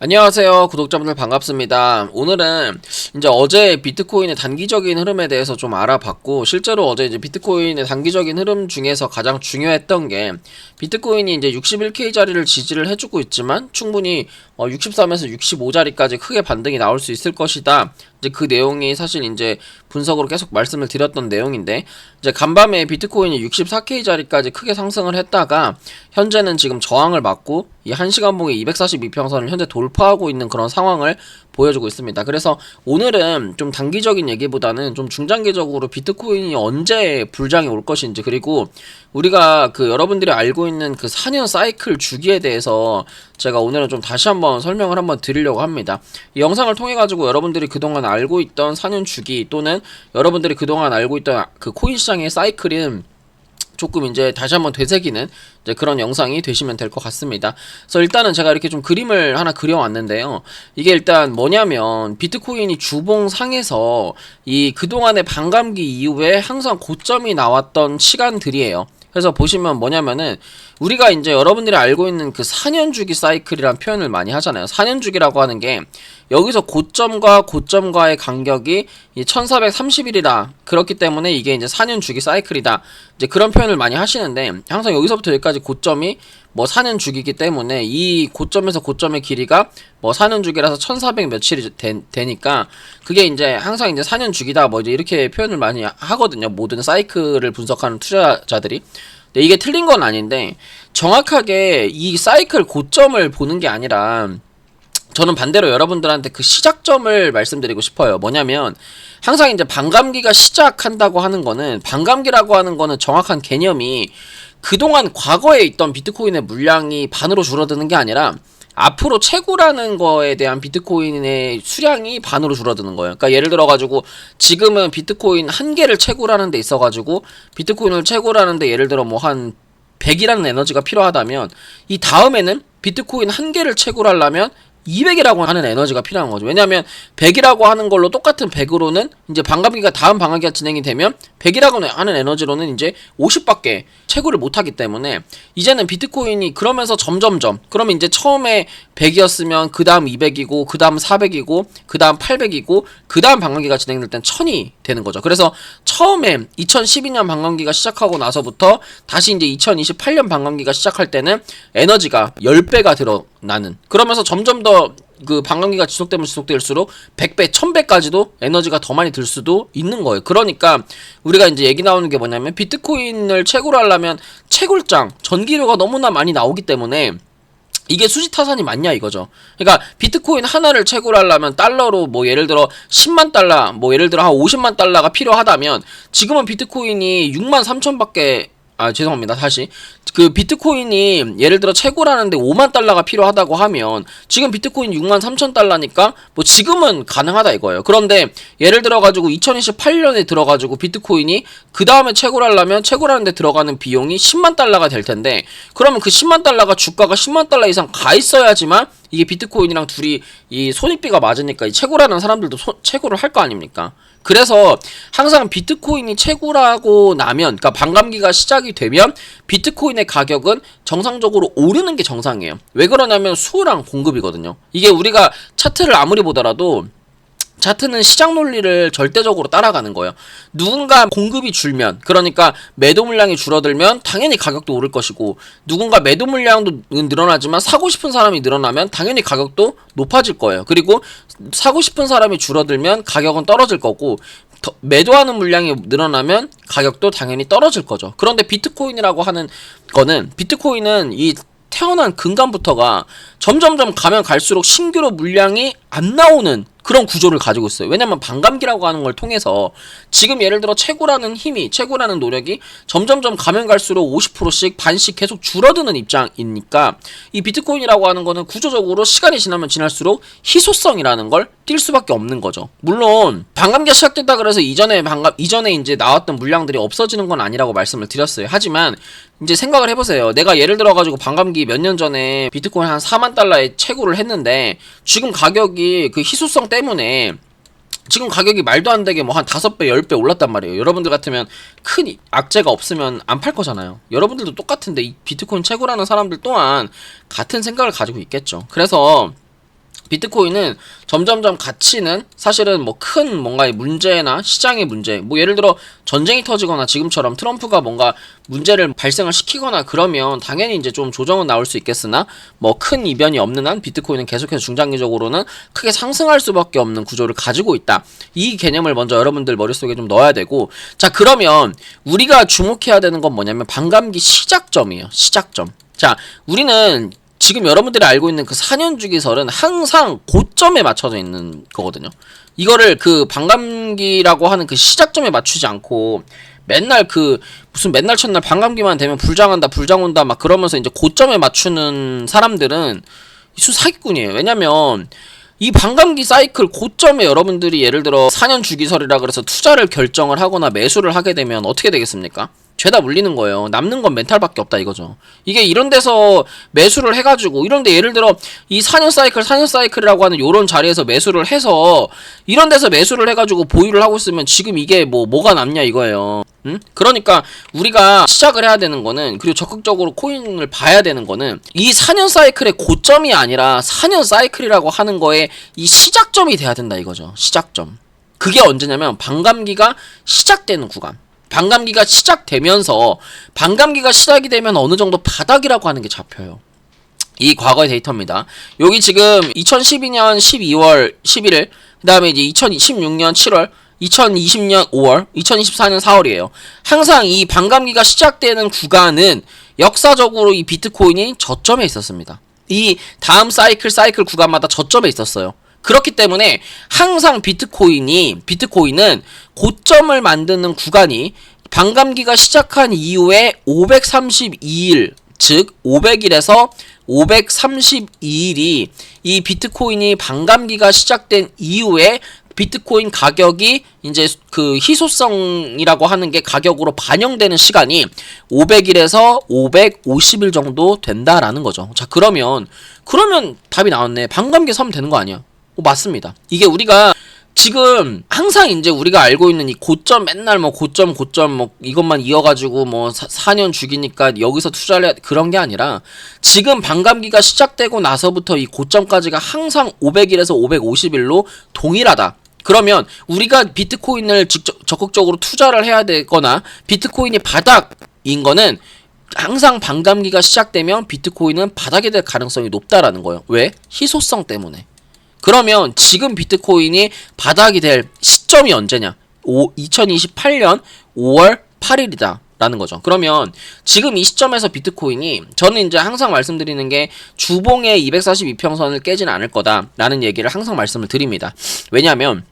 안녕하세요, 구독자분들 반갑습니다. 오늘은 이제 어제 비트코인의 단기적인 흐름에 대해서 좀 알아봤고, 실제로 어제 이제 비트코인의 단기적인 흐름 중에서 가장 중요했던 게 비트코인이 이제 61K 자리를 지지를 해주고 있지만 충분히 63에서 65자리까지 크게 반등이 나올 수 있을 것이다. 이제 그 내용이 사실 이제 분석으로 계속 말씀을 드렸던 내용인데, 이제 간밤에 비트코인이 64K 자리까지 크게 상승을 했다가 현재는 지금 저항을 맞고 이 1시간 봉의 242평선을 현재 돌파하고 있는 그런 상황을 보여주고 있습니다. 그래서 오늘은 좀 단기적인 얘기보다는 좀 중장기적으로 비트코인이 언제 불장이 올 것인지, 그리고 우리가 그 여러분들이 알고 있는 그 4년 사이클 주기에 대해서 제가 오늘은 좀 다시 한번 설명을 한번 드리려고 합니다. 이 영상을 통해 가지고 여러분들이 그동안 알고 있던 4년 주기, 또는 여러분들이 그동안 알고 있던 그 코인 시장의 사이클은 조금 이제 다시 한번 되새기는 이제 그런 영상이 되시면 될 것 같습니다. 그래서 일단은 제가 이렇게 좀 그림을 하나 그려왔는데요. 이게 일단 뭐냐면 비트코인이 주봉상에서 이 그동안의 반감기 이후에 항상 고점이 나왔던 시간들이에요. 그래서 보시면 뭐냐면은 우리가 이제 여러분들이 알고 있는 그 4년 주기 사이클이란 표현을 많이 하잖아요. 4년 주기라고 하는 게 여기서 고점과 고점과의 간격이 1430일이다. 그렇기 때문에 이게 이제 4년 주기 사이클이다. 이제 그런 표현을 많이 하시는데, 항상 여기서부터 여기까지 고점이 뭐 4년 주기이기 때문에 이 고점에서 고점의 길이가 뭐 4년 주기라서 1400 며칠이 되니까 그게 이제 항상 이제 4년 주기다, 뭐 이제 이렇게 표현을 많이 하거든요. 모든 사이클을 분석하는 투자자들이. 근데 이게 틀린 건 아닌데, 정확하게 이 사이클 고점을 보는 게 아니라 저는 반대로 여러분들한테 그 시작점을 말씀드리고 싶어요. 뭐냐면 항상 이제 반감기가 시작한다고 하는 거는, 반감기라고 하는 거는 정확한 개념이 그동안 과거에 있던 비트코인의 물량이 반으로 줄어드는 게 아니라 앞으로 채굴하는 거에 대한 비트코인의 수량이 반으로 줄어드는 거예요. 그러니까 예를 들어가지고 지금은 비트코인 한 개를 채굴하는 데 있어가지고 비트코인을 채굴하는데 예를 들어 뭐 한 100이라는 에너지가 필요하다면, 이 다음에는 비트코인 한 개를 채굴하려면 200이라고 하는 에너지가 필요한 거죠. 왜냐하면 100이라고 하는 걸로 똑같은 100으로는 이제 반감기가 다음 반감기가 진행이 되면 100이라고 하는 에너지로는 이제 50밖에 채굴을 못하기 때문에 이제는 비트코인이 그러면서 점점점, 그러면 이제 처음에 100이었으면 그 다음 200이고 그 다음 400이고 그 다음 800이고 그 다음 반감기가 진행될 땐 1000이 되는 거죠. 그래서 처음에 2012년 반감기가 시작하고 나서부터 다시 이제 2028년 반감기가 시작할 때는 에너지가 10배가 늘어나는, 그러면서 점점 더 그 반감기가 지속되면 지속될수록 100배, 1000배까지도 에너지가 더 많이 들 수도 있는 거예요. 그러니까 우리가 이제 얘기 나오는 게 뭐냐면, 비트코인을 채굴하려면 채굴장, 전기료가 너무나 많이 나오기 때문에 이게 수지타산이 맞냐 이거죠. 그러니까 비트코인 하나를 채굴하려면 달러로 뭐 예를 들어 10만 달러, 뭐 예를 들어 한 50만 달러가 필요하다면, 지금은 비트코인이 6만 3천밖에, 죄송합니다. 다시. 그 비트코인이 예를 들어 채굴하는데 5만 달러가 필요하다고 하면 지금 비트코인 6만 3천 달러니까 뭐 지금은 가능하다 이거예요. 그런데 예를 들어가지고 2028년에 들어가지고 비트코인이 그 다음에 채굴하려면 채굴하는데 들어가는 비용이 10만 달러가 될 텐데, 그러면 그 10만 달러가 주가가 10만 달러 이상 가 있어야지만 이게 비트코인이랑 둘이 이 손익비가 맞으니까 이 채굴하는 사람들도 채굴을 할 거 아닙니까? 그래서 항상 비트코인이 채굴하고 나면, 그러니까 반감기가 시작이 되면 비트코인의 가격은 정상적으로 오르는 게 정상이에요. 왜 그러냐면 수요랑 공급이거든요. 이게 우리가 차트를 아무리 보더라도 차트는 시장 논리를 절대적으로 따라가는 거예요. 누군가 공급이 줄면, 그러니까 매도 물량이 줄어들면 당연히 가격도 오를 것이고, 누군가 매도 물량도 늘어나지만 사고 싶은 사람이 늘어나면 당연히 가격도 높아질 거예요. 그리고 사고 싶은 사람이 줄어들면 가격은 떨어질 거고, 매도하는 물량이 늘어나면 가격도 당연히 떨어질 거죠. 그런데 비트코인이라고 하는 거는, 비트코인은 이 태어난 근간부터가 점점점 가면 갈수록 신규로 물량이 안 나오는 그런 구조를 가지고 있어요. 왜냐면 반감기라고 하는 걸 통해서 지금 예를 들어 채굴하는 힘이, 채굴하는 노력이 점점점 가면 갈수록 50%씩 반씩 계속 줄어드는 입장이니까 이 비트코인이라고 하는 거는 구조적으로 시간이 지나면 지날수록 희소성이라는 걸 띌 수밖에 없는 거죠. 물론 반감기가 시작됐다 그래서 이전에 이제 나왔던 물량들이 없어지는 건 아니라고 말씀을 드렸어요. 하지만 이제 생각을 해보세요. 내가 예를 들어가지고 반감기 몇 년 전에 비트코인 한 4만 달러에 채굴을 했는데 지금 가격이 그 희소성 때문에 지금 가격이 말도 안 되게 뭐 한 5배, 10배 올랐단 말이에요. 여러분들 같으면 큰 악재가 없으면 안 팔 거잖아요. 여러분들도 똑같은데 이 비트코인 채굴하는 사람들 또한 같은 생각을 가지고 있겠죠. 그래서 비트코인은 점점점 가치는 사실은 뭐 큰 뭔가의 문제나 시장의 문제, 뭐 예를 들어 전쟁이 터지거나 지금처럼 트럼프가 뭔가 문제를 발생을 시키거나 그러면 당연히 이제 좀 조정은 나올 수 있겠으나 뭐 큰 이변이 없는 한 비트코인은 계속해서 중장기적으로는 크게 상승할 수밖에 없는 구조를 가지고 있다. 이 개념을 먼저 여러분들 머릿속에 좀 넣어야 되고, 자 그러면 우리가 주목해야 되는 건 뭐냐면 반감기 시작점이에요. 시작점. 자 우리는 지금 여러분들이 알고 있는 그 4년 주기설은 항상 고점에 맞춰져 있는 거거든요. 이거를 그 반감기라고 하는 그 시작점에 맞추지 않고 맨날 그 무슨 맨날 첫날 반감기만 되면 불장한다 불장 온다 막 그러면서 이제 고점에 맞추는 사람들은 이수 사기꾼이에요. 왜냐면 이 반감기 사이클 고점에 여러분들이 예를 들어 4년 주기설이라 그래서 투자를 결정을 하거나 매수를 하게 되면 어떻게 되겠습니까? 죄다 물리는 거예요. 남는 건 멘탈밖에 없다 이거죠. 이게 이런 데서 매수를 해가지고 이런데 예를 들어 이 4년 사이클이라고 하는 요런 자리에서 매수를 해서 이런 데서 매수를 해가지고 보유를 하고 있으면 지금 이게 뭐가 남냐 이거예요. 응? 그러니까 우리가 시작을 해야 되는 거는, 그리고 적극적으로 코인을 봐야 되는 거는 이 4년 사이클의 고점이 아니라 4년 사이클이라고 하는 거에 이 시작점이 돼야 된다 이거죠. 시작점. 그게 언제냐면 반감기가 시작되는 구간. 반감기가 시작되면서 반감기가 시작이 되면 어느 정도 바닥이라고 하는 게 잡혀요. 이 과거의 데이터입니다. 여기 지금 2012년 12월 11일, 그 다음에 이제 2016년 7월, 2020년 5월, 2024년 4월이에요. 항상 이 반감기가 시작되는 구간은 역사적으로 이 비트코인이 저점에 있었습니다. 이 다음 사이클 구간마다 저점에 있었어요. 그렇기 때문에 항상 비트코인은 고점을 만드는 구간이 반감기가 시작한 이후에 532일, 즉 500일에서 532일이 이 비트코인이 반감기가 시작된 이후에 비트코인 가격이 이제 그 희소성이라고 하는 게 가격으로 반영되는 시간이 500일에서 550일 정도 된다라는 거죠. 자, 그러면 답이 나왔네. 반감기 서면 되는 거 아니야? 맞습니다. 이게 우리가 지금 항상 이제 우리가 알고 있는 이 고점, 맨날 뭐 고점 뭐 이것만 이어가지고 뭐 4년 주기니까 여기서 투자를 그런 게 아니라 지금 반감기가 시작되고 나서부터 이 고점까지가 항상 500일에서 550일로 동일하다. 그러면 우리가 비트코인을 직접 적극적으로 투자를 해야 되거나 비트코인이 바닥인 거는 항상 반감기가 시작되면 비트코인은 바닥이 될 가능성이 높다라는 거예요. 왜? 희소성 때문에. 그러면 지금 비트코인이 바닥이 될 시점이 언제냐? 2028년 5월 8일이다 라는 거죠. 그러면 지금 이 시점에서 비트코인이, 저는 이제 항상 말씀드리는 게 주봉의 242평선을 깨지는 않을 거다라는 얘기를 항상 말씀을 드립니다. 왜냐하면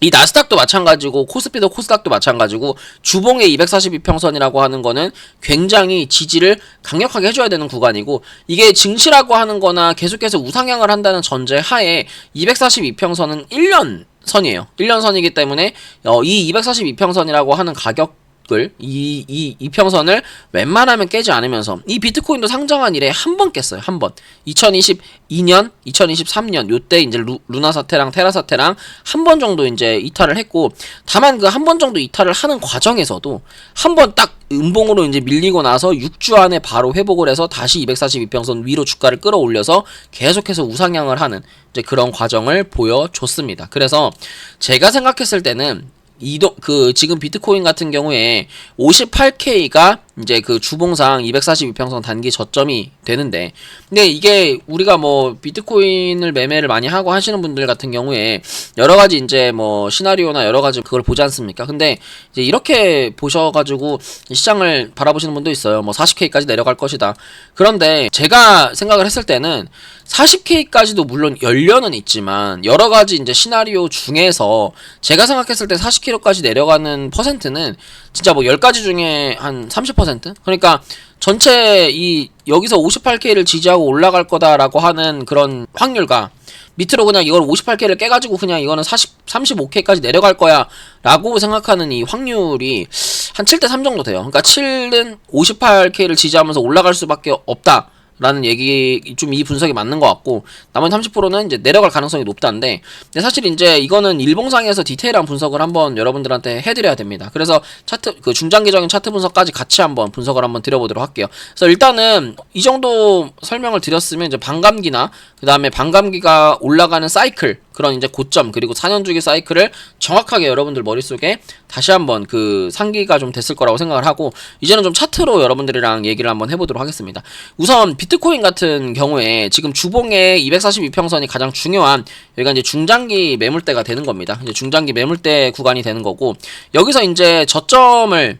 이 나스닥도 마찬가지고 코스피도 코스닥도 마찬가지고 주봉의 242평선이라고 하는 거는 굉장히 지지를 강력하게 해줘야 되는 구간이고, 이게 증시라고 하는 거나 계속해서 우상향을 한다는 전제 하에 242평선은 1년 선이에요. 1년 선이기 때문에 이 242평선이라고 하는 가격 이 평선을 웬만하면 깨지 않으면서, 이 비트코인도 상장한 이래 한 번 깼어요. 한 번. 2022년, 2023년 요때 이제 루나 사태랑 테라 사태랑 한 번 정도 이제 이탈을 했고, 다만 그 한 번 정도 이탈을 하는 과정에서도 한 번 딱 음봉으로 이제 밀리고 나서 6주 안에 바로 회복을 해서 다시 242평선 위로 주가를 끌어올려서 계속해서 우상향을 하는 이제 그런 과정을 보여줬습니다. 그래서 제가 생각했을 때는 지금 비트코인 같은 경우에 58K가 이제 그 주봉상 242평선 단기 저점이 되는데, 근데 이게 우리가 뭐 비트코인을 매매를 많이 하고 하시는 분들 같은 경우에 여러 가지 이제 뭐 시나리오나 여러 가지 그걸 보지 않습니까? 근데 이제 이렇게 보셔가지고 시장을 바라보시는 분도 있어요. 뭐 40K까지 내려갈 것이다. 그런데 제가 생각을 했을 때는 40K까지도 물론 연료는 있지만 여러 가지 이제 시나리오 중에서 제가 생각했을 때 40K까지 내려가는 퍼센트는 진짜 뭐 10가지 중에 한 30%? 그러니까 전체 여기서 58K를 지지하고 올라갈 거다라고 하는 그런 확률과 밑으로 그냥 이걸 58K를 깨가지고 그냥 이거는 35K까지 내려갈 거야 라고 생각하는 이 확률이 한 7대3 정도 돼요. 그러니까 7은 58K를 지지하면서 올라갈 수밖에 없다 라는 얘기, 좀 이 분석이 맞는 것 같고, 나머지 30%는 이제 내려갈 가능성이 높다는데, 근데 사실 이제 이거는 일봉상에서 디테일한 분석을 한번 여러분들한테 해드려야 됩니다. 그래서 차트, 그 중장기적인 차트 분석까지 같이 한번 분석을 한번 드려보도록 할게요. 그래서 일단은 이 정도 설명을 드렸으면 이제 반감기나, 그 다음에 반감기가 올라가는 사이클, 그런 이제 고점, 그리고 4년 주기 사이클을 정확하게 여러분들 머릿속에 다시 한번 그 상기가 좀 됐을 거라고 생각을 하고, 이제는 좀 차트로 여러분들이랑 얘기를 한번 해보도록 하겠습니다. 우선 비트코인 같은 경우에 지금 주봉의 242평선이 가장 중요한, 여기가 이제 중장기 매물대가 되는 겁니다. 이제 중장기 매물대 구간이 되는 거고, 여기서 이제 저점이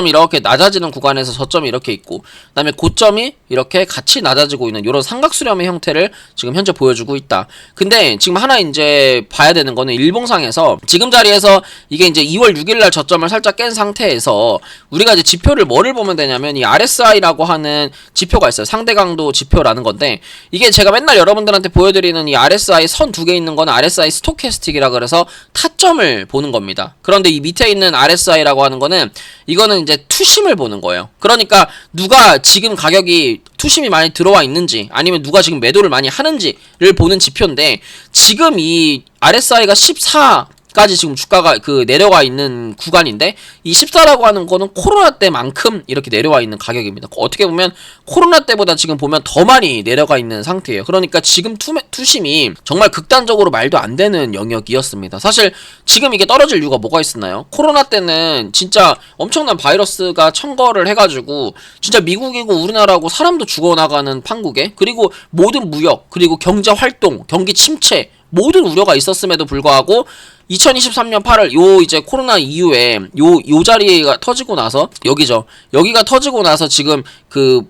이렇게 낮아지는 구간에서 저점이 이렇게 있고, 그 다음에 고점이 이렇게 같이 낮아지고 있는 이런 삼각수렴의 형태를 지금 현재 보여주고 있다. 근데 지금 하나 이제 봐야 되는 거는 일봉상에서 지금 자리에서 이게 이제 2월 6일날 저점을 살짝 깬 상태에서 우리가 이제 지표를 뭐를 보면 되냐면 이 RSI라고 하는 지표가 있어요. 상대 강도 지표라는 건데, 이게 제가 맨날 여러분들한테 보여드리는 이 RSI 선 두 개 있는 건 RSI 스토캐스틱이라 그래서 타점을 보는 겁니다. 그런데 이 밑에 있는 RSI라고 하는 거는 이거는 이제 투심을 보는 거예요. 그러니까 누가 지금 가격이 투심이 많이 들어와 있는지, 아니면 누가 지금 매도를 많이 하는지를 보는 지표인데, 지금 이 RSI가 14까지 지금 주가가 그 내려가 있는 구간인데, 이 14라고 하는 거는 코로나 때만큼 이렇게 내려와 있는 가격입니다. 어떻게 보면 코로나 때보다 지금 보면 더 많이 내려가 있는 상태예요. 그러니까 지금 투심이 정말 극단적으로 말도 안 되는 영역이었습니다. 사실 지금 이게 떨어질 이유가 뭐가 있었나요? 코로나 때는 진짜 엄청난 바이러스가 청거를 해가지고 진짜 미국이고 우리나라고 사람도 죽어나가는 판국에, 그리고 모든 무역, 그리고 경제 활동, 경기 침체, 모든 우려가 있었음에도 불구하고 2023년 8월 요 이제 코로나 이후에 요 자리가 터지고 나서, 여기가 터지고 나서 지금 그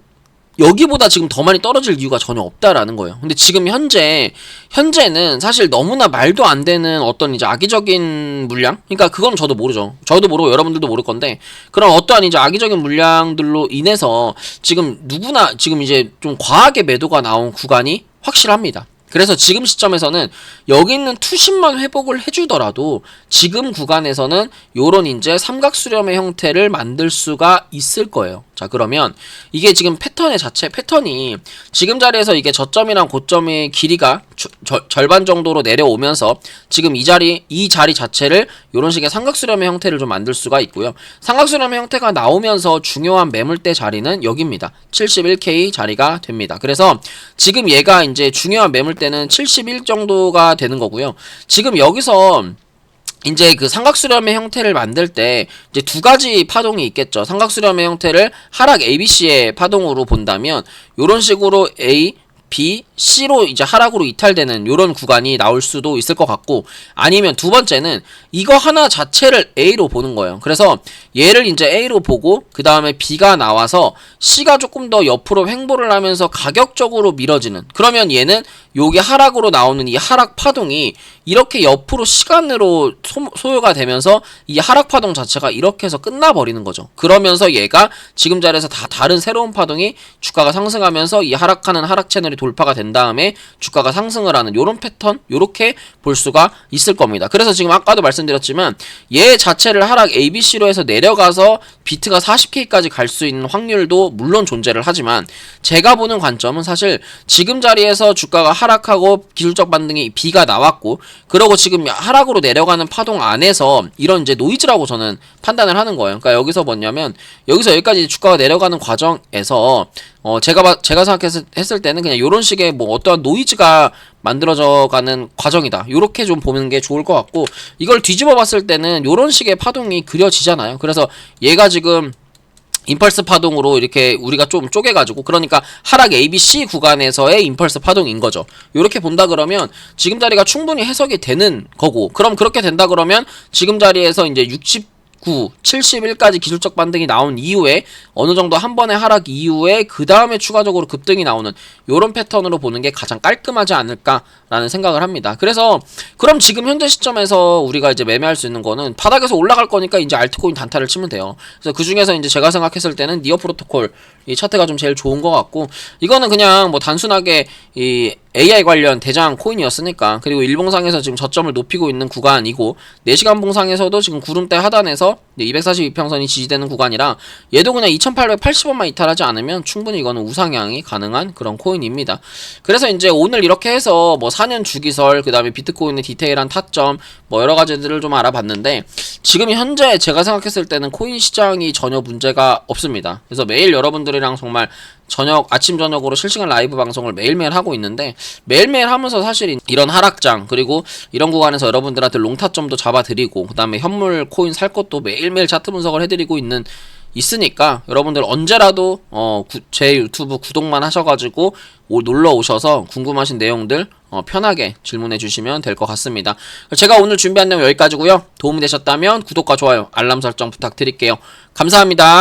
여기보다 지금 더 많이 떨어질 이유가 전혀 없다라는 거예요. 근데 지금 현재는 사실 너무나 말도 안 되는 어떤 이제 악의적인 물량? 그러니까 그건 저도 모르죠. 저도 모르고 여러분들도 모를 건데, 그런 어떠한 이제 악의적인 물량들로 인해서 지금 누구나 지금 이제 좀 과하게 매도가 나온 구간이 확실합니다. 그래서 지금 시점에서는 여기 있는 투심만 회복을 해주더라도 지금 구간에서는 요런 이제 삼각수렴의 형태를 만들 수가 있을 거예요. 자, 그러면 이게 지금 패턴이 지금 자리에서 이게 저점이랑 고점의 길이가 절반 정도로 내려오면서 지금 이 자리 자체를 요런 식의 삼각수렴의 형태를 좀 만들 수가 있고요. 삼각수렴의 형태가 나오면서 중요한 매물대 자리는 여기입니다. 71K 자리가 됩니다. 그래서 지금 얘가 이제 중요한 매물대는 71 정도가 되는 거고요. 지금 여기서 이제 그 삼각수렴의 형태를 만들 때 이제 두 가지 파동이 있겠죠. 삼각수렴의 형태를 하락 ABC의 파동으로 본다면 요런 식으로 A, B, C로 이제 하락으로 이탈되는 요런 구간이 나올 수도 있을 것 같고, 아니면 두 번째는 이거 하나 자체를 A로 보는 거예요. 그래서 얘를 이제 A로 보고 그 다음에 B가 나와서 C가 조금 더 옆으로 횡보를 하면서 가격적으로 밀어지는, 그러면 얘는 요게 하락으로 나오는 이 하락 파동이 이렇게 옆으로 시간으로 소요가 되면서 이 하락 파동 자체가 이렇게 해서 끝나버리는 거죠. 그러면서 얘가 지금 자리에서 다른 새로운 파동이 주가가 상승하면서 이 하락하는 하락 채널이 돌파가 된 다음에 주가가 상승을 하는 요런 패턴, 요렇게 볼 수가 있을 겁니다. 그래서 지금 아까도 말씀드렸지만 얘 자체를 하락 ABC로 해서 내려가서 비트가 40K까지 갈 수 있는 확률도 물론 존재를 하지만, 제가 보는 관점은 사실 지금 자리에서 주가가 하락하고 기술적 반등이 B가 나왔고, 그러고 지금 하락으로 내려가는 파동 안에서 이런 이제 노이즈라고 저는 판단을 하는 거예요. 그러니까 여기서 뭐냐면, 여기서 여기까지 주가가 내려가는 과정에서 제가 생각했을 때는 그냥 요런 식의 뭐 어떠한 노이즈가 만들어져 가는 과정이다, 요렇게 좀 보는 게 좋을 것 같고, 이걸 뒤집어 봤을 때는 요런 식의 파동이 그려지잖아요. 그래서 얘가 지금 임펄스 파동으로 이렇게 우리가 좀 쪼개가지고, 그러니까 하락 ABC 구간에서의 임펄스 파동인 거죠. 요렇게 본다 그러면 지금 자리가 충분히 해석이 되는 거고, 그럼 그렇게 된다 그러면 지금 자리에서 이제 69, 71까지 기술적 반등이 나온 이후에 어느 정도 한 번의 하락 이후에 그 다음에 추가적으로 급등이 나오는 요런 패턴으로 보는 게 가장 깔끔하지 않을까라는 생각을 합니다. 그래서 그럼 지금 현재 시점에서 우리가 이제 매매할 수 있는 거는 바닥에서 올라갈 거니까 이제 알트코인 단타를 치면 돼요. 그래서 그 중에서 이제 제가 생각했을 때는 니어 프로토콜 이 차트가 좀 제일 좋은 것 같고, 이거는 그냥 뭐 단순하게 이 AI 관련 대장 코인이었으니까. 그리고 일봉상에서 지금 저점을 높이고 있는 구간이고 4시간 봉상에서도 지금 구름대 하단에서 242평선이 지지되는 구간이라 얘도 그냥 2880원만 이탈하지 않으면 충분히 이거는 우상향이 가능한 그런 코인입니다. 그래서 이제 오늘 이렇게 해서 뭐 4년 주기설, 그 다음에 비트코인의 디테일한 타점, 뭐 여러 가지들을 좀 알아봤는데, 지금 현재 제가 생각했을 때는 코인 시장이 전혀 문제가 없습니다. 그래서 매일 여러분들이랑 정말 아침 저녁으로 실시간 라이브 방송을 매일매일 하고 있는데, 매일매일 하면서 사실 이런 하락장, 그리고 이런 구간에서 여러분들한테 롱타점도 잡아드리고, 그 다음에 현물 코인 살 것도 매일매일 차트 분석을 해드리고 있으니까 여러분들 언제라도 제 유튜브 구독만 하셔가지고 놀러 오셔서 궁금하신 내용들 편하게 질문해 주시면 될 것 같습니다. 제가 오늘 준비한 내용 여기까지고요. 도움이 되셨다면 구독과 좋아요, 알람 설정 부탁드릴게요. 감사합니다.